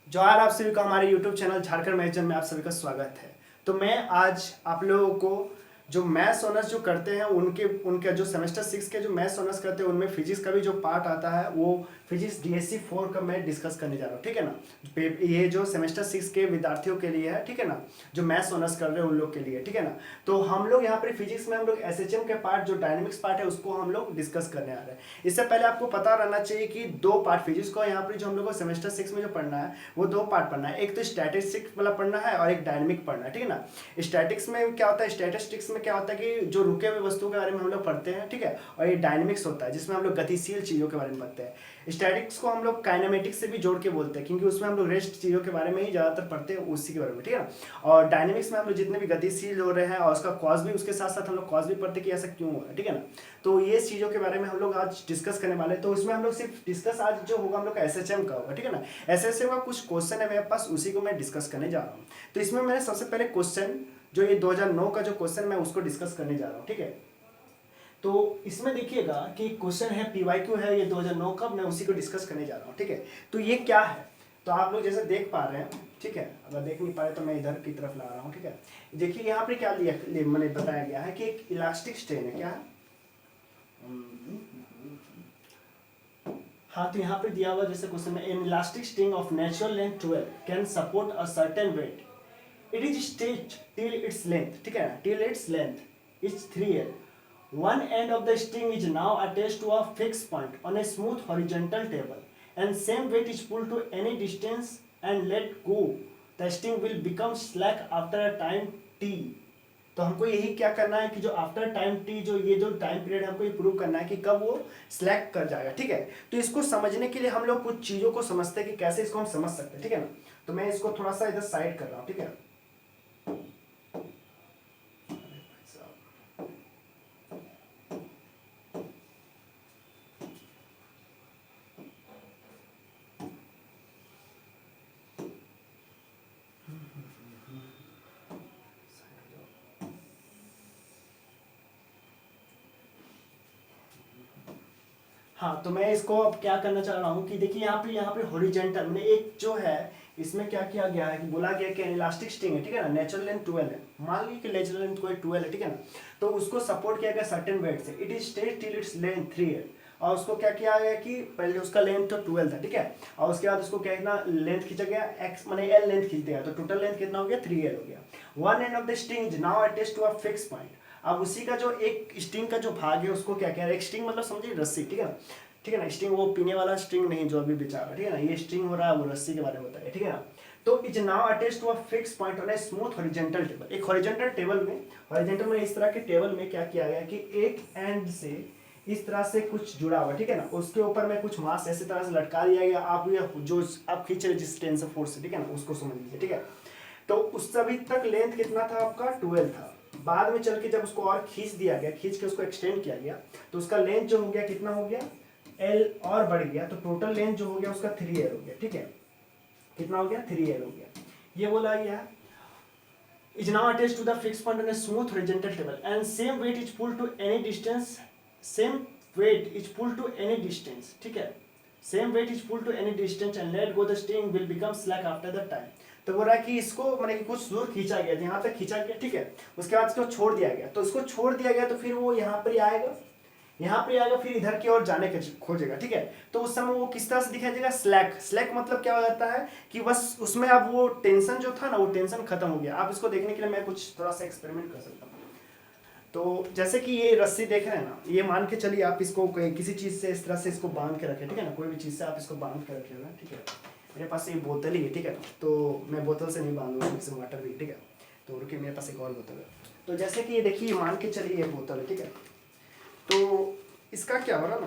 जोहार आप सभी का हमारे YouTube चैनल झारखंड मैगजीन में आप सभी का स्वागत है। तो मैं आज आप लोगों को जो मैथ्स ऑनर्स जो करते हैं उनके उनके जो सेमेस्टर 6 के जो मैथ्स ऑनर्स करते हैं उनमें फिजिक्स का भी जो पार्ट आता है वो फिजिक्स DSC 4 का मैं डिस्कस करने जा रहा हूँ, ठीक है ना। ये जो सेमेस्टर 6 के विद्यार्थियों के लिए है, ठीक है ना, जो मैथ्स ऑनर्स कर रहे हैं उन लोग के लिए, ठीक है ना। तो हम लोग यहाँ पर फिजिक्स में हम लोग SHM के पार्ट जो डायनेमिक्स पार्ट है उसको हम लोग डिस्कस करने आ रहे हैं। इससे पहले आपको पता रहना चाहिए कि दो पार्ट फिजिक्स को यहाँ पर जो हम लोग को सेमेस्टर 6 में जो पढ़ना है वो दो पार्ट पढ़ना है। एक तो स्टैटिस्टिक्स वाला पढ़ना है और एक डायनेमिक पढ़ना है, ठीक है ना। स्टैटिक्स में क्या होता है, स्टैटिस्टिक्स में क्या होता है कि जो रुके हुए वस्तुओं के बारे में हम लोग पढ़ते हैं, ठीक है। और ये डायनेमिक्स होता है जिसमें हम लोग गतिशील चीज़ों के बारे में पढ़ते हैं। स्टैटिक्स को हम लोग काइनेमेटिक्स से भी जोड़ के बोलते हैं क्योंकि उसमें हम लोग रेस्ट चीज़ों के बारे में ही ज़्यादातर पढ़ते हैं, उसी के बारे में, ठीक है ना। और डायनेमिक्स में हम लोग जितने भी गतिशील हो रहे हैं और उसका कॉज भी, उसके साथ साथ हम लोग कॉज भी पढ़ते हैं कि ऐसा क्यों हुआ है, ठीक है ना। तो ये चीज़ों के बारे में हम लोग आज डिस्कस करने वाले हैं। तो इसमें हम लोग सिर्फ डिस्कस आज जो होगा हम लोग का SHM का होगा, ठीक है ना। SHM का कुछ क्वेश्चन है मेरे पास, उसी को मैं डिस्कस करने जा रहा हूँ। तो इसमें मैंने सबसे पहले क्वेश्चन जो ये 2009 का जो क्वेश्चन मैं उसको डिस्कस करने जा रहा हूँ, ठीक है। तो इसमें देखिएगा कि क्वेश्चन है PYQ है ये 2009 का, मैं उसी को डिस्कस करने जा रहा हूँ, ठीक है। तो ये क्या है, तो आप लोग जैसे देख पा रहे हैं, ठीक है। अगर देख नहीं पा रहे तो मैं इधर की तरफ ला रहा हूँ, ठीक है। देखिए यहाँ पे क्या मैंने बताया गया है कि एक इलास्टिक स्ट्रेन है, क्या है। हाँ, तो यहाँ पे दिया हुआ जैसे क्वेश्चन में an elastic string of natural length 12 can support a certain weight, it is stretched till its length, ठीक है, till its length is 3L. One end of the string is now attached to a fixed point on a smooth horizontal table and same weight is pulled to any distance and let go. The string will become slack after a time t. तो हमको यही क्या करना है कि जो after time T, जो ये जो टाइम पीरियड हमको ये प्रूव करना है कि कब वो स्लैक कर जाएगा, ठीक है। तो इसको समझने के लिए हम लोग कुछ चीज़ों को समझते हैं कि कैसे इसको हम समझ सकते हैं, ठीक है ना। तो मैं इसको थोड़ा सा इधर साइड कर रहा हूँ, ठीक है। हाँ, तो मैं इसको अब क्या करना चाह रहा हूँ कि देखिए यहाँ पे हॉरिजॉन्टल मैंने एक जो है इसमें क्या किया गया है कि बोला गया कि इलास्टिक स्ट्रिंग है, ठीक है ना, नेचुरल लेंथ 12 है, मान लीजिए कि नेचुरल लेंथ कोई 12 है, ठीक है ना। तो उसको सपोर्ट किया गया सर्टेन वेट से, it is stretched till its length 3L. और उसको क्या किया गया कि पहले उसका लेंथ तो 12 था, ठीक है। और उसके बाद उसको क्या कितना लेंथ खींचा गया, x माने L लेंथ खींच दिया, तो टोटल लेंथ कितना हो गया 3L हो गया। One end of the string is now attached to a fix point. अब उसी का जो एक स्ट्रिंग का जो भाग है उसको क्या कह रहा है, एक स्ट्रिंग मतलब समझिए रस्सी, ठीक है ना, ठीक है ना। स्ट्रिंग वो पीने वाला स्ट्रिंग नहीं जो अभी बेचा रहा है, ठीक है ना, ये स्ट्रिंग हो रहा है वो रस्सी के बारे में होता है, ठीक है ना। तो is now attached to a fix point on a smooth horizontal table. एक हॉरिजॉन्टल टेबल में, हॉरिजॉन्टल में इस तरह के टेबल में क्या किया गया कि एक एंड से इस तरह से कुछ जुड़ा हुआ, ठीक है ना, उसके ऊपर में कुछ मास ऐसे तरह से लटका दिया गया। आप ये जो आप खींच रहे जिस टेंसर फोर्स से, ठीक है ना, उसको समझ लीजिए, ठीक है। तो उस अभी तक लेंथ कितना था आपका 12 था। बाद में चल के जब उसको और खींच दिया गया, खींच के उसको एक्सटेंड किया गया, तो उसका लेंथ जो हो गया कितना हो गया L और बढ़ गया, तो टोटल लेंथ जो हो गया उसका 3L हो गया, ठीक है। कितना हो गया 3L हो गया। ये बोला गया is now attached to the fixed point on a smooth horizontal table and same weight is pulled to any distance, same weight is pulled to any distance, ठीक है, same weight is pulled to any distance and let go the string will become slack after the time. तो बोल रहा है कि इसको मैंने कुछ दूर खींचा गया, यहाँ तक खींचा गया, ठीक है, उसके बाद इसको छोड़ दिया गया, तो इसको छोड़ दिया गया तो फिर वो यहाँ पर आएगा, यहाँ पे आएगा, फिर इधर की ओर जाने का खोजेगा, ठीक है। तो उस समय वो किस तरह से दिखाई देगा, स्लैक. स्लैक मतलब क्या हो जाता है कि बस उसमें अब वो टेंशन जो था ना वो टेंशन खत्म हो गया। आप इसको देखने के लिए मैं कुछ थोड़ा सा एक्सपेरिमेंट कर सकता हूँ। तो जैसे कि ये रस्सी देख रहे हैं ना, ये मान के चलिए आप इसको किसी चीज़ से इस तरह से इसको बांध के रखें, ठीक है ना, कोई भी चीज़ से आप इसको बांध के रखिएगा, ठीक है। मेरे पास ये बोतल ही है, ठीक है, तो मैं बोतल से नहीं बांधूंगा, इसमें वाटर भी, ठीक है। तो रुकिए, मेरे पास एक और बोतल है। तो जैसे कि ये देखिए मान के चलिए ये बोतल है, ठीक है। तो इसका क्या हो रहा ना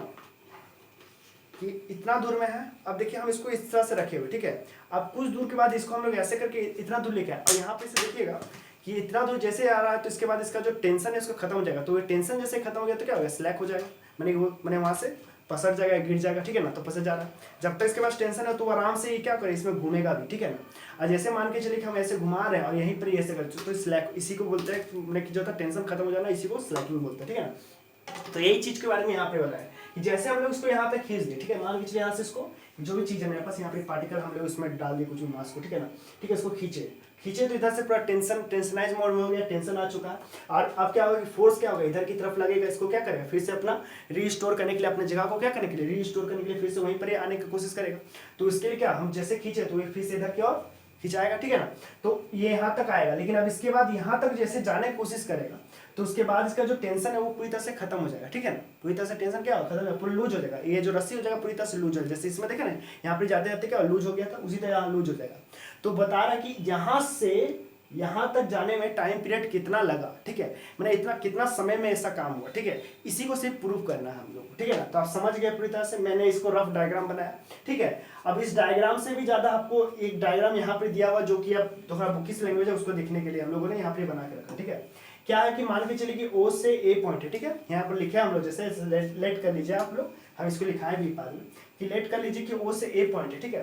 कि इतना दूर में है। अब देखिए हम इसको इस तरह से रखे हुए, ठीक है। अब कुछ दूर के बाद इसको हम लोग ऐसे करके इतना दूर लेके आए, और यहाँ पे से देखिएगा कि इतना दूर जैसे आ रहा है तो इसके बाद इसका जो टेंशन है उसका खत्म हो जाएगा। तो ये टेंशन जैसे खत्म हो गया तो क्या होगा, स्लैक हो जाएगा, मैंने वहाँ से पसर जाएगा, गिर जाएगा, ठीक है ना। तो पसर जा रहा है, जब तक इसके पास टेंशन है तो वो आराम से ये क्या करे, इसमें घूमेगा भी, ठीक है ना। और जैसे मान के चलिए कि हम ऐसे घुमा रहे हैं और यहीं पर ऐसे करते तो स्लैक, इसी को बोलते हैं, मैंने जो था टेंशन खत्म हो जाना, इसी को स्लैकिंग बोलते हैं, ठीक है ना। तो यही चीज के बारे में यहाँ पे बोला है कि जैसे हम लोग इसको यहाँ पे खींच दिए, ठीक है, मान के चलिए यहाँ से इसको जो भी चीज़ है मेरे पास, यहाँ पे पार्टिकल हम लोग इसमें डाल दिए कुछ भी मास को, ठीक है ना, ठीक है, इसको खींचे तो इधर से पूरा टेंशनाइज मोड में हो गया, टेंशन आ चुका है। और अब क्या होगा कि फोर्स क्या होगा, इधर की तरफ लगेगा, इसको क्या करेगा, फिर से अपना रीस्टोर करने के लिए, अपने जगह को क्या करने के लिए, रीस्टोर करने के लिए फिर से वहीं पर आने की कोशिश करेगा। तो इसके लिए क्या, हम जैसे खींचे तो ये फिर से इधर की ओर खिंचाएगा, ठीक है ना, तो ये यहाँ तक आएगा। लेकिन अब इसके बाद यहाँ तक जैसे जाने की कोशिश करेगा तो उसके बाद इसका जो टेंशन है वो पूरी तरह से खत्म हो जाएगा, ठीक है ना, पूरी तरह से टेंशन क्या होगा, खत्म हो, पूरा लूज हो जाएगा, ये जो रस्सी हो जाएगा पूरी तरह से लूज हो जाएगा। जैसे इसमें देखा ना, यहाँ पे जाते जाते क्या लूज हो गया था, उसी तरह यहाँ लूज हो जाएगा। तो बता रहा कि यहाँ से यहाँ तक जाने में टाइम पीरियड कितना लगा, ठीक है, मैंने इतना कितना समय में ऐसा काम हुआ, ठीक है, इसी को सिर्फ प्रूव करना है हम लोग को, ठीक है ना। तो आप समझ गए पूरी तरह से, मैंने इसको रफ डायग्राम बनाया, ठीक है। अब इस डायग्राम से भी ज्यादा आपको एक डायग्राम यहाँ पे दिया हुआ, जो कि अब थोड़ा बुकिस लैंग्वेज है, उसको देखने के लिए हम लोगों ने यहाँ पे बना के रखा, ठीक है। क्या है कि मान के चलिए कि O से A पॉइंट है, ठीक है, यहाँ पर लिखे हम लोग, जैसे लेट कर लीजिए आप लोग, हम इसको लिखाए भी बाद में कि लेट कर लीजिए कि O से A पॉइंट है, ठीक है,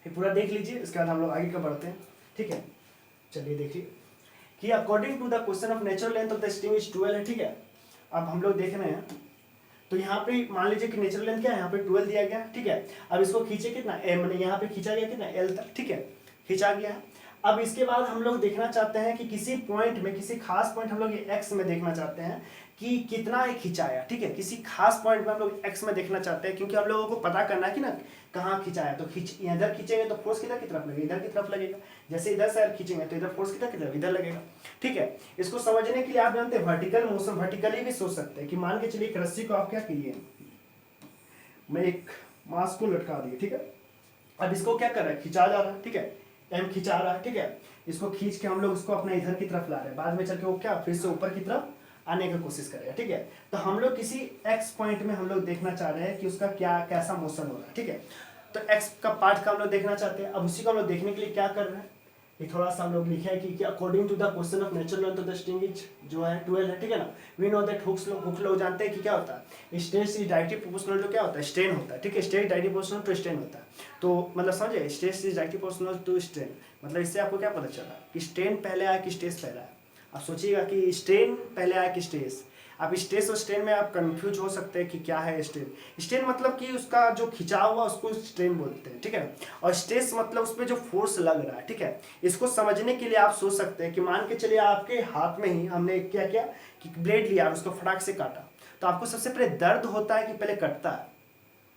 ये पूरा देख लीजिए। इसके बाद हम लोग आगे का बढ़ते हैं, ठीक है। चलिए देखिए कि according to the question of natural length of the string is 12 है, ठीक है। अब हम लोग देख रहे हैं तो यहाँ पे मान लीजिए कि नेचुरल लेंथ क्या है, यहाँ पे 12 दिया गया, ठीक है। अब इसको खींचे कितना, मैंने यहाँ पे खींचा गया कितना, L तक, ठीक है, खींचा गया है। अब इसके बाद हम लोग देखना चाहते हैं कि किसी पॉइंट में, किसी खास पॉइंट हम लोग एक्स में देखना चाहते हैं कि कितना ये खिंचाया, ठीक है, किसी खास पॉइंट में हम लोग एक्स में देखना चाहते हैं, क्योंकि हम लोगों को पता करना है कि ना कहाँ खिंचाया। तो इधर खींचेंगे तो फोर्स किधर की तरफ लगेगा, इधर की तरफ लगेगा। जैसे इधर से खींचेंगे तो इधर फोर्स किधर की तरफ, इधर लगेगा, ठीक है। इसको समझने के लिए आप जानते हैं वर्टिकल मोशन, वर्टिकली भी सोच सकते हैं कि मान के चलिए एक रस्सी को आप क्या कीजिए, मैं एक मास को लटका दिए, ठीक है। अब इसको क्या कर रहा है, खिंचा जा रहा है, ठीक है, एम खिंचा रहा है, ठीक है। इसको खींच के हम लोग उसको अपने इधर की तरफ ला रहे हैं, बाद में चल के वो क्या फिर से ऊपर की तरफ आने की कोशिश करेगा, ठीक है। तो हम लोग किसी एक्स पॉइंट में हम लोग देखना चाह रहे हैं कि उसका क्या कैसा मोशन हो रहा है, ठीक है। तो एक्स का पार्ट का हम लोग देखना चाहते हैं। अब उसी को हम लोग देखने के लिए क्या कर रहे हैं, ये थोड़ा सा हम लोग लिखे हैं कि according to the question of natural length of the string is जो है 12 है, ठीक है ना। वी नो दैट हुक लोग जानते हैं कि क्या होता है, stress is directly proportional to क्या होता है, स्ट्रेन होता है, ठीक है। Stress directly proportional to strain होता है। तो मतलब समझे, stress is directly proportional to strain, मतलब इससे आपको क्या पता चला कि स्ट्रेन पहले आया कि स्ट्रेस पहले आया। आप सोचिएगा कि स्ट्रेन पहले आया कि स्ट्रेस, आप स्ट्रेस और स्ट्रेन में आप कंफ्यूज हो सकते हैं कि क्या है स्ट्रेन। स्ट्रेन मतलब कि उसका जो खिंचाव हुआ उसको स्ट्रेन बोलते हैं, ठीक है। और स्ट्रेस मतलब उस पर जो फोर्स लग रहा है, ठीक है। इसको समझने के लिए आप सोच सकते हैं कि मान के चलिए आपके हाथ में ही हमने क्या किया कि ब्लेड लिया और उसको फटाक से काटा, तो आपको सबसे पहले दर्द होता है कि पहले कटता है,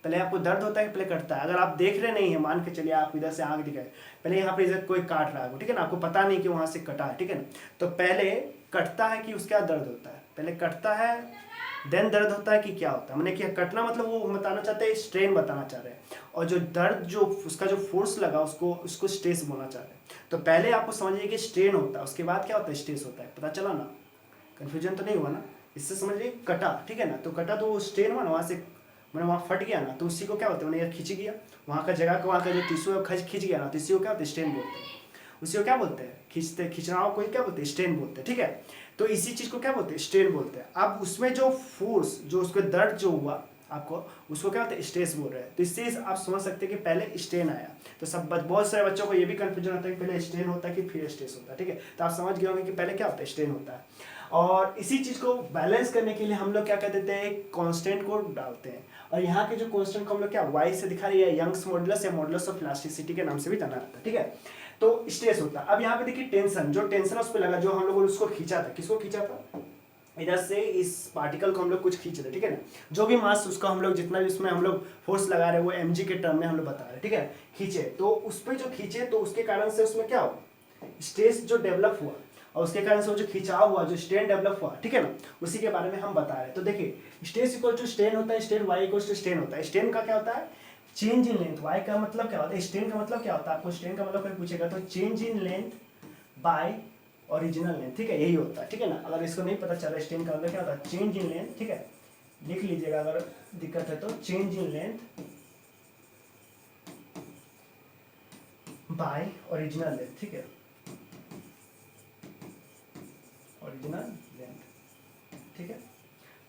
पहले आपको दर्द होता है कि पहले कटता है। अगर आप देख रहे नहीं है, मान के चलिए आप इधर से आंख दिखाए, पहले यहाँ पे इधर कोई काट रहा है, ठीक है ना, आपको पता नहीं कि वहां से कटा है, ठीक है ना। तो पहले कटता है कि उसका दर्द होता है, पहले कटता है देन दर्द होता है कि क्या होता है, मैंने क्या कटना मतलब वो बताना चाहते हैं स्ट्रेन बताना चाह रहे हैं, और जो दर्द जो उसका जो फोर्स लगा उसको स्ट्रेस बोलना चाह रहे हैं। तो पहले आपको समझिए कि स्ट्रेन होता है, उसके बाद क्या होता है, स्ट्रेस होता है। पता चला ना, कंफ्यूजन तो नहीं हुआ ना, इससे समझिए कटा, ठीक है ना। तो कटा तो स्ट्रेन हुआ ना, वहाँ से मैंने वहाँ फट गया ना, तो उसी को क्या होता है, मैंने यार खींच गया वहाँ का जगह का, वहाँ का जो टिश्यू है खींच गया ना, तो इसी को क्या होता है, स्ट्रेन बोलते हैं। उसी को क्या बोलते हैं, खींचना को क्या बोलते हैं, स्ट्रेन बोलते हैं, ठीक है। तो इसी चीज को क्या बोलते हैं, स्ट्रेन बोलते हैं। अब उसमें जो फोर्स जो उसको दर्द जो हुआ आपको, उसको क्या होता है, स्ट्रेस बोल रहे हैं। तो इससे आप समझ सकते हैं कि पहले स्ट्रेन आया। तो सब बहुत सारे बच्चों को ये भी कंफ्यूजन होता है कि पहले स्ट्रेन होता है कि फिर स्ट्रेस होता है, ठीक है। तो आप समझ गए होंगे कि पहले क्या होता है, स्ट्रेन होता है। और इसी चीज को बैलेंस करने के लिए हम लोग क्या कर देते हैं, एक कांस्टेंट को डालते हैं। और यहाँ के जो कांस्टेंट को हम लोग क्या वाई से दिखा रही है, यंग्स मॉडुलस या मॉडुलस ऑफ इलास्टिसिटी के नाम से भी जाना जाता है, ठीक है। तो स्ट्रेस होता है। अब यहाँ पे देखिए टेंशन, जो टेंशन उस पर लगा, जो हम लोगों ने उसको खींचा था, किसको खींचा था, इधर से इस पार्टिकल को हम लोग कुछ खींच रहे, ठीक है ना। जो भी मास उसका हम लोग जितना भी उसमें हम लोग फोर्स लगा रहे हैं वो mg के टर्म में हम लोग बता रहे हैं, ठीक है। खींचे तो उस पर जो खींचे तो उसके कारण से उसमें क्या हुआ, स्ट्रेस जो डेवलप हुआ, और उसके कारण से वो जो खिंचाव हुआ, जो स्ट्रेन डेवलप हुआ, ठीक है ना, उसी के बारे में हम बता रहे हैं। तो देखिए स्ट्रेस इक्वल टू स्ट्रेन होता है, strain Y equal to strain होता है। स्ट्रेन का क्या होता है, चेंज इन लेंथ। वाई का मतलब क्या होता है, स्ट्रेन का मतलब क्या होता है, आपको स्ट्रेन का मतलब कोई पूछेगा तो change in length bye original length, ठीक है, यही होता है, ठीक है ना। अगर इसको नहीं पता चला स्ट्रेन का मतलब क्या होता है, चेंज इन लेंथ, ठीक है, लिख लीजिएगा अगर दिक्कत है तो, change in length bye original length, ठीक है, ओरिजिनल लेंथ, ठीक है।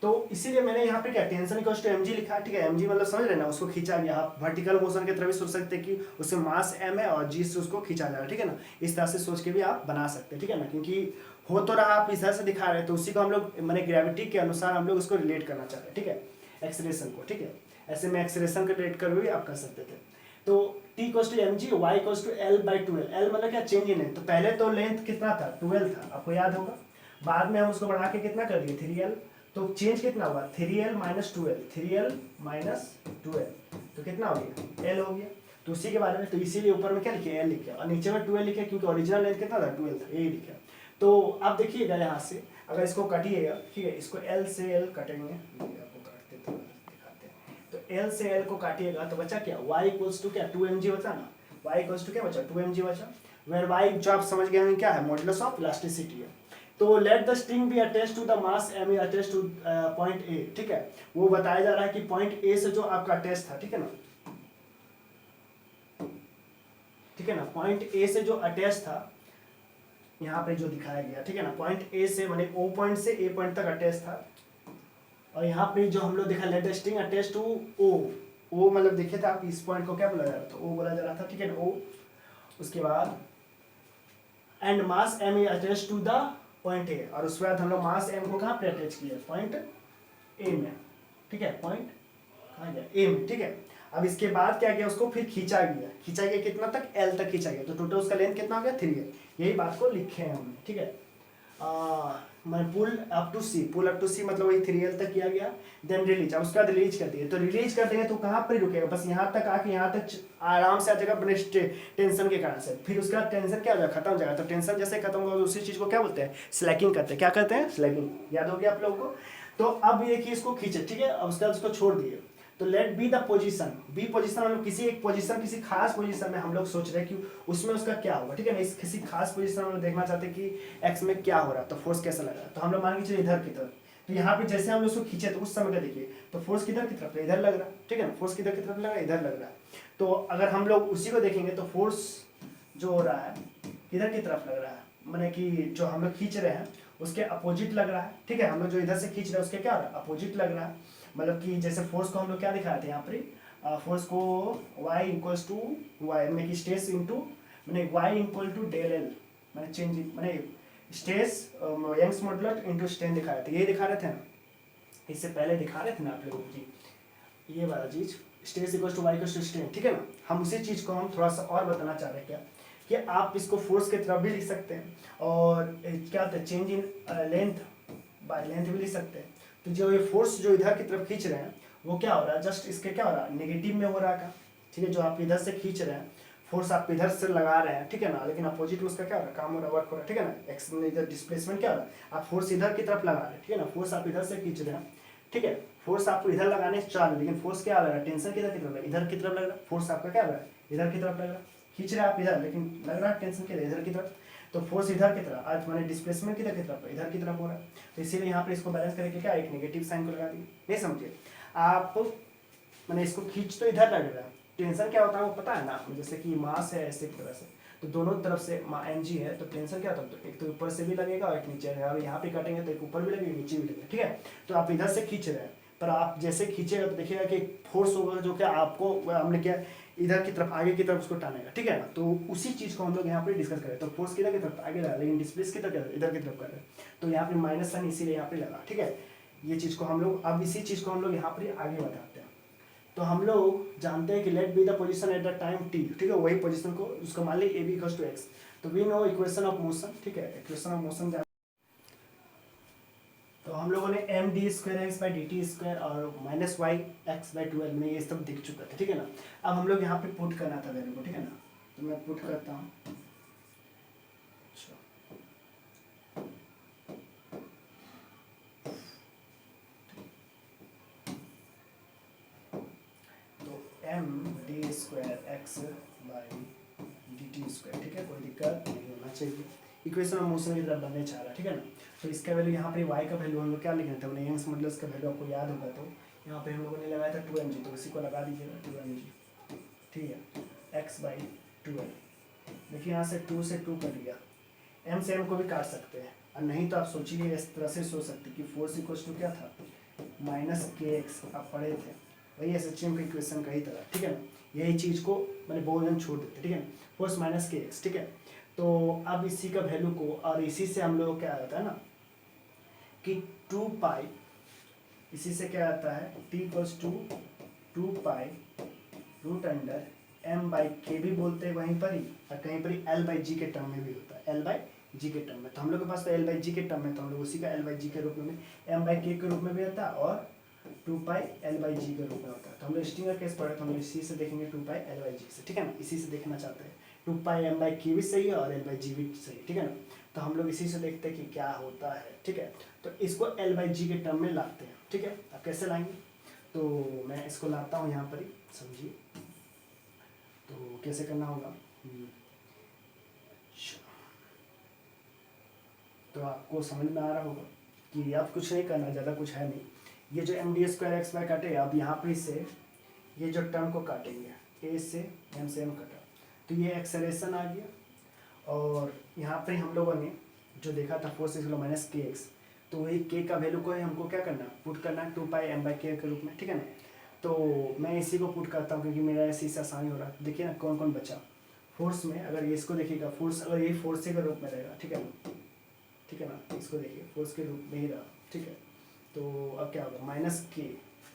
तो इसीलिए मैंने यहाँ पे क्या टेंशन इक्वल्स टू mg लिखा है, ठीक है। mg मतलब समझ रहे हैं ना, उसको खींचा गया। आप वर्टिकल मोशन की तरह भी सोच सकते हैं कि उससे मास m है और g से उसको खींचा जा रहा है, ठीक है ना। इस तरह से सोच के भी आप बना सकते हैं, ठीक है ना, क्योंकि हो तो रहा आप इस तरह से दिखा रहे हैं, तो उसी को हम लोग मैंने ग्रेविटी के अनुसार हम लोग उसको रिलेट करना चाह रहे हैं, ठीक है, एक्सलेशन को, ठीक है। ऐसे में एक्सलेशन का रेट कर भी आप कर सकते थे। तो t equals to mg, y equals to l by 12। l मतलब क्या, चेंज इन लेंथ। तो पहले तो लेंथ कितना था, 12 था, आपको याद होगा। बाद में हम उसको बढ़ा के कितना कर दिए, 3l। तो चेंज कितना हुआ, 3l minus 2l, 3l minus 2l, तो कितना हो गया, l हो गया। तो उसी के बारे में, तो इसीलिए ऊपर में क्या लिखे, l लिखे, और नीचे में 12 लिखे, क्योंकि ओरिजिनल लेंथ कितना था, 12 था, यही लिखे। तो अब देखिएगा यहाँ से अगर इसको कटिएगा, ठीक है, इसको l से l कटेंगे, आपको काटते थे दिखाते हैं। तो l से l को काटिएगा तो बचा क्या, y इक्वल्स टू क्या, 2mg बचा ना, y इक्वल्स टू क्या बचा, 2mg बचा। वेयर y जो आप समझ गए हैं क्या है, मॉडुलस ऑफ इलास्टिसिटी है। तो let the string be attached to the mass m is attached to point a, ठीक है। वो बताया जा रहा है कि पॉइंट a से जो आपका अटैच था, ठीक है ना, ठीक है ना, पॉइंट a से जो अटैच था, यहाँ पे जो दिखाया गया, ठीक है ना, पॉइंट a से माने o पॉइंट से a पॉइंट तक अटैच था। और यहाँ पे जो हम लोग देखा, let the string attach to o मतलब देखे थे आप, इस पॉइंट को क्या बोला जा रहा था, o बोला जा रहा था, ठीक है ना, o। उसके बाद and mass m is attached to the point a, और उसके बाद हम लोग मास m को कहाँ पे अटैच किया, पॉइंट a में, ठीक है, पॉइंट कहाँ गया, a में, ठीक है। अब इसके बाद क्या किया, उसको फिर खींचा गया कितना तक, l तक खींचा गया, तो टोटल उसका लेंथ कितना हो गया, 3 है। यही बात को लिखे हैं हमने, ठीक है। मैं पुल अप टू सी मतलब वही 3l तक किया गया, देन रिलीज। अब उसके बाद रिलीज कर दिए, तो रिलीज कर देंगे तो कहाँ पर रुकेगा, बस यहाँ तक आके यहाँ तक आराम से आ जाएगा अपने टेंशन के कारण से। फिर उसका टेंशन क्या हो जाएगा, खत्म हो जाएगा। तो टेंशन जैसे खत्म होगा, उसी चीज को क्या बोलते हैं, स्लैकिंग करते हैं। क्या करते हैं, स्लैकिंग, याद हो गया आप लोगों को। तो अब ये कि इसको खींचे, ठीक है, अब उसके बाद उसको छोड़ दिए। तो let be the position, B position हम लोग किसी एक पोजीशन, किसी खास पोजीशन में हम लोग सोच रहे हैं कि उसमें उसका क्या होगा, ठीक है ना। इस किसी खास पोजीशन में हम लोग देखना चाहते हैं कि एक्स में क्या हो रहा है, तो फोर्स कैसा लग रहा है। तो हम लोग मान के चलिए इधर की तरफ, तो यहाँ पे जैसे हम लोग उसको खींचे तो उस समय का देखिए, तो फोर्स किधर की तरफ, इधर लग रहा है, ठीक है ना, फोर्स किधर की तरफ लग रहा है, इधर लग रहा है। तो अगर हम लोग उसी को देखेंगे तो फोर्स जो हो रहा है किधर की तरफ लग रहा है, माने कि जो हम लोग खींच रहे हैं उसके अपोजिट लग रहा है, ठीक है। हम लोग जो इधर से खींच रहे हैं उसके क्या हो रहा है, अपोजिट लग रहा है। मतलब कि जैसे फोर्स को हम लोग क्या दिखाए थे यहाँ पर, फोर्स को y इक्वल्स टू वाई, मैंने कि स्ट्रेस इंटू, मैंने y equal to del L, मैंने चेंज, मैंने stress Young's modulus into strain दिखाए थे, ये दिखा रहे थे ना, इससे पहले दिखा रहे थे ना आप लोगों की, ये वाला चीज stress equals to Y equals to strain, ठीक है ना। हम उसी चीज को हम थोड़ा सा और बताना चाह रहे हैं क्या, कि आप इसको फोर्स की तरफ भी लिख सकते हैं, और क्या होता है, change in length by length भी लिख सकते हैं। तो जो ये फोर्स जो इधर की तरफ खींच रहे हैं वो क्या हो रहा है, जस्ट इसके क्या हो रहा है, नेगेटिव में हो रहा है, ठीक है। जो आप इधर से खींच रहे हैं, फोर्स आप इधर से लगा रहे हैं, ठीक है ना, लेकिन अपोजिट में उसका क्या हो रहा है, काम हो रहा है, वर्क हो रहा है, ठीक है ना। एक्स में इधर डिस्प्लेसमेंट क्या हो रहा है, आप फोर्स इधर की तरफ लगा रहे हैं, ठीक है ना, फोर्स आप इधर से खींच रहे हैं, ठीक है। फोर्स आपको इधर लगाने से चाह रहे, लेकिन फोर्स क्या लग रहा है, टेंशन किधर की तरफ लग रहा है, इधर की तरफ लग रहा है। फोर्स आपका क्या लग रहा है, इधर की तरफ लग रहा है, खींच रहे हैं आप इधर, लेकिन लग रहा है टेंशन किधर, इधर की तरफ। तो फोर्स इधर की तरफ, आज मैंने डिस्प्लेसमेंट किधर की तरफ, इधर की तरफ हो रहा है। तो इसीलिए यहाँ पे इसको बैलेंस करके क्या, एक नेगेटिव साइन को लगा दिए। नहीं समझिए आप, मैंने इसको खींच तो इधर लग रहा है, टेंशन क्या होता है वो पता है ना, जैसे कि मास है ऐसे की तरह से, तो दोनों तरफ से mg है, तो टेंशन क्या होता है, तो एक तो ऊपर से भी लगेगा और एक नीचे है। अब यहाँ पे काटेंगे तो एक ऊपर भी लगेगा, नीचे भी लगेगा, ठीक है। तो आप इधर से खींच रहे हैं, पर आप जैसे खींचेगा तो देखिएगा कि फोर्स होगा जो कि आपको, हमने क्या, इधर की तरफ, आगे की तरफ उसको टानेगा, ठीक है ना। तो उसी चीज को हम लोग यहाँ पे डिस्कस करें। तो फोर्स किधर की तरफ, आगे लगा, लेकिन डिस्प्लेस किधर इधर की तरफ कर रहे हैं, तो यहाँ पे माइनस साइन इसीलिए यहाँ पे लगा, ठीक है। ये चीज को हम लोग, अब इसी चीज को हम लोग यहाँ पे आगे बताते हैं। तो हम लोग जानते हैं कि let be the position at the time t, ठीक है, वही पोजीशन को उसको मान ली ab इक्वल्स टू x। तो we know equation of motion, ठीक है, इक्वेशन ऑफ मोशन जान। तो हम लोगों ने M D square X by D T square और माइनस वाई एक्स बाई 12 में ये सब दिख चुका था, ठीक है ना। अब हम लोग यहाँ पे पुट करना था वैल्यू को, ठीक है ना। तो मैं पुट करता हूँ, M D square X by D T square, ठीक है, कोई दिक्कत नहीं होना चाहिए। इक्वेशन ऑफ मोशन की तरफ बनने चाह रहा है, ठीक है ना। तो इसका वैल्यू यहाँ पे y का वैल्यू हम लोग क्या लिखना था, यंग्स मॉडुलस का वैल्यू आपको याद होगा, तो यहाँ पे हम लोगों ने लगाया था 2mg, तो इसी को लगा दीजिएगा 2mg, ठीक है, x बाई 12। देखिए यहाँ से 2 से 2 कट गया, m से m को भी काट सकते हैं, और नहीं तो आप सोचिए इस तरह से सोच सकते कि फोर्स इक्वल्स टू क्या था, माइनस के एक्स, आप पढ़े थे वही एसएचएम का इक्वेशन का ही तरह, ठीक है ना। यही चीज़ को मैंने बोलना छोड़ देते, ठीक है, फोर्स माइनस के एक्स, ठीक है। तो अब इसी का वैल्यू को, और इसी से हम लोग क्या आता है ना कि 2 पाई, इसी से क्या आता है t equals to 2 pi root under m by K भी बोलते हैं वहीं पर ही, और कहीं पर ही l बाई जी के टर्म में भी होता है, l बाई जी के टर्म में। तो हम लोग के पास तो l बाई जी के टर्म में, तो हम लोग उसी का l बाई जी के रूप में m बाई के रूप में भी होता है और 2 पाई l बाई जी के रूप में होता है। तो हम लोग स्टिंगर केस पढ़े तो हम लोग इसी से देखेंगे 2 पाई l बाई जी से, ठीक है ना, इसी से देखना चाहते हैं। 2 पाई m बाई के भी सही है और l बाई जी भी सही, ठीक है ना। तो हम लोग इसी से देखते हैं कि क्या होता है, ठीक है। तो इसको l बाई जी के टर्म में लाते हैं, ठीक है। अब कैसे लाएंगे, तो मैं इसको लाता हूँ यहाँ पर ही, समझिए। तो कैसे करना होगा, तो आपको समझ में आ रहा होगा कि अब कुछ नहीं करना, ज़्यादा कुछ है नहीं। ये जो M D square X Y काटे, अब यहाँ पर से ये जो टर्म को काटेंगे, ए से एम कटा, तो ये एक्सेलरेशन आ गया। और यहाँ पर हम लोगों ने जो देखा था 4 6 माइनस के एक्स, तो वही के का वैल्यू को हमको क्या करना, पुट करना है 2 पाई m बाई के रूप में, ठीक है ना। तो मैं इसी को पुट करता हूँ क्योंकि मेरा ऐसे से आसानी हो रहा है। देखिए ना कौन कौन बचा फोर्स में, अगर ये इसको देखिएगा फोर्स, अगर ये फोर्स के रूप में रहेगा, ठीक है ना, ठीक है ना, इसको देखिए फोर्स के रूप में ही रहा, ठीक है। तो अब क्या होगा, माइनस के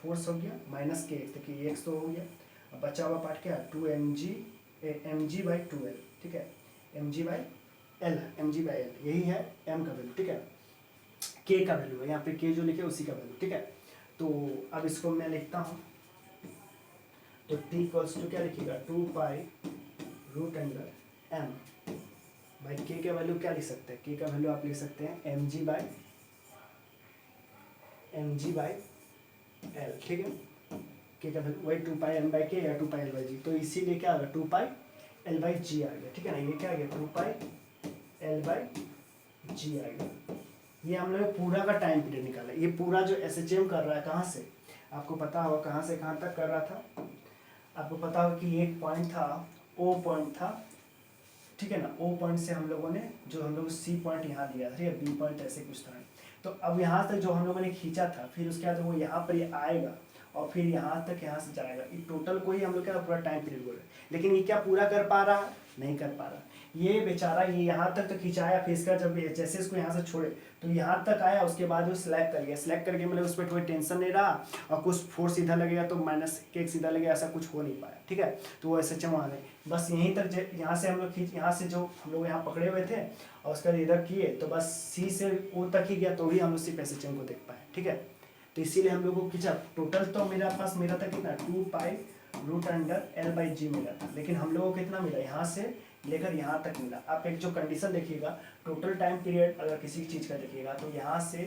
फोर्स हो गया, माइनस के एक्स, देखिए एक्स तो हो गया, अब बचा हुआ पार्ट क्या है 2 एम जी बाई 2l, ठीक है, एम जी बाई एल, यही है m का वैल्यू, ठीक है। k का वैल्यू है यहाँ पे, k जो लिखे उसी का वैल्यू, ठीक है। तो अब इसको मैं लिखता हूँ, तो t इक्वल्स टू क्या लिखिएगा 2 pi root under m by k का वैल्यू क्या लिख सकते हैं, k का वैल्यू आप लिख सकते हैं एम जी बाई एल, ठीक है। k का वैल्यू वही 2 पाई m बाई k या 2 पाई l बाई जी, तो इसीलिए क्या आ गया 2 पाई l बाई जी आ गया, ठीक है ना। ये क्या आ गया 2 पाई l बाई जी आ गया। ये हम लोग पूरा का टाइम पीरियड निकाला। ये पूरा जो एसएचएम कर रहा है कहाँ से, आपको पता होगा कहाँ से कहाँ तक कर रहा था। आपको पता होगा कि एक पॉइंट था, ओ पॉइंट था, ठीक है ना। ओ पॉइंट से हम लोगों ने जो हम लोग सी पॉइंट यहाँ लिया था, ठीक है, बी पॉइंट ऐसे कुछ था। तो अब यहाँ तक जो हम लोगों ने खींचा था, फिर उसके बाद वो यहाँ पर ये आएगा और फिर यहाँ तक यहाँ से जाएगा। ये टोटल को ही हम लोग क्या पूरा टाइम पीरियड बोल रहे हैं। लेकिन ये क्या पूरा कर पा रहा, नहीं कर पा रहा। ये बेचारा ये यहाँ तक तो खिंचाया, फिर इसका जब जैसे इसको यहाँ से छोड़े तो यहाँ तक आया, उसके बाद वो सिलेक्ट कर गया। सिलेक्ट करके मतलब उस पर कोई टेंशन नहीं रहा और कुछ फोर्स सीधा लगेगा तो माइनस के सीधा लगेगा, ऐसा कुछ हो नहीं पाया, ठीक है। तो वो ऐसे चमा नहीं, बस यहीं तक, यहाँ से हम लोग खींच, यहाँ से जो हम लोग यहाँ पकड़े हुए थे और उसका इधर किए तो बस सी से ओ तक ही गया, तो भी हम लोग सिर्फ ऐसे को देख पाए, ठीक है। तो इसीलिए हम लोग को खींचा। टोटल तो मेरा पास मेरा था कितना 2 pi root under L by g मिला था, लेकिन हम लोगों को कितना मिला, यहाँ से लेकर यहाँ तक मिला। आप एक जो कंडीशन देखिएगा, टोटल टाइम पीरियड अगर किसी चीज़ का देखिएगा तो यहाँ से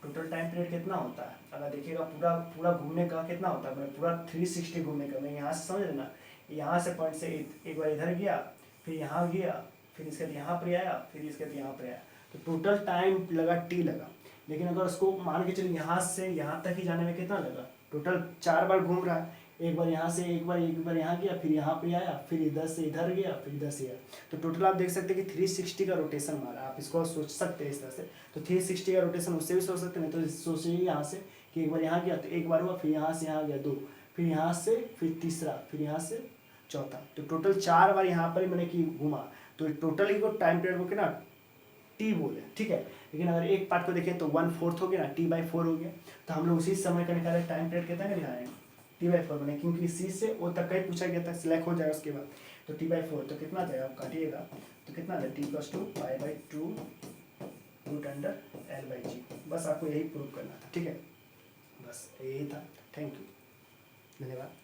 टोटल टाइम पीरियड कितना होता है, अगर देखिएगा पूरा पूरा घूमने का कितना होता है, मतलब पूरा 360 घूमने का। मैं यहाँ से समझ लेना, यहाँ से पॉइंट से एक बार इधर गया, फिर यहाँ गया, फिर इसके बाद यहाँ पर आया, फिर इसके बाद यहाँ पर आया, तो टोटल टाइम लगा टी लगा। लेकिन अगर उसको मान के चलिए यहाँ से यहाँ तक ही जाने में कितना लगा, टोटल 4 बार घूम रहा है। एक बार यहाँ से, एक बार यहाँ गया, फिर यहाँ पे आया, फिर इधर से इधर गया, फिर इधर से आया। तो टोटल आप देख सकते हैं कि 360 का रोटेशन मारा। आप इसको सोच सकते हैं इस तरह से। तो 360 का रोटेशन उससे भी सोच सकते हैं, तो सोचिए यहाँ से कि एक बार यहाँ गया तो एक बार हुआ, फिर यहाँ से यहाँ गया 2, फिर यहाँ से फिर तीसरा, फिर यहाँ से चौथा। तो टोटल 4 बार यहाँ पर मैंने कि घूमा। तो टोटल ही को टाइम पीरियड को कितना टी बोले, ठीक है। लेकिन अगर एक पार्ट को देखें तो 1/4 हो गया ना, t/4 हो गया। तो हम लोग उसी समय का निकाले, टाइम पीरियड कितना का निकालेंगे t/4 बने, क्योंकि सी से ओ तक का ही पूछा गया था, सिलेक्ट हो जाएगा उसके बाद। तो t/4 तो कितना जाएगा, आप काटिएगा तो कितना है t + 2 π/2 रूट अंडर l/g। बस आपको यही प्रूव करना था, ठीक है, बस यही था। थैंक यू, धन्यवाद।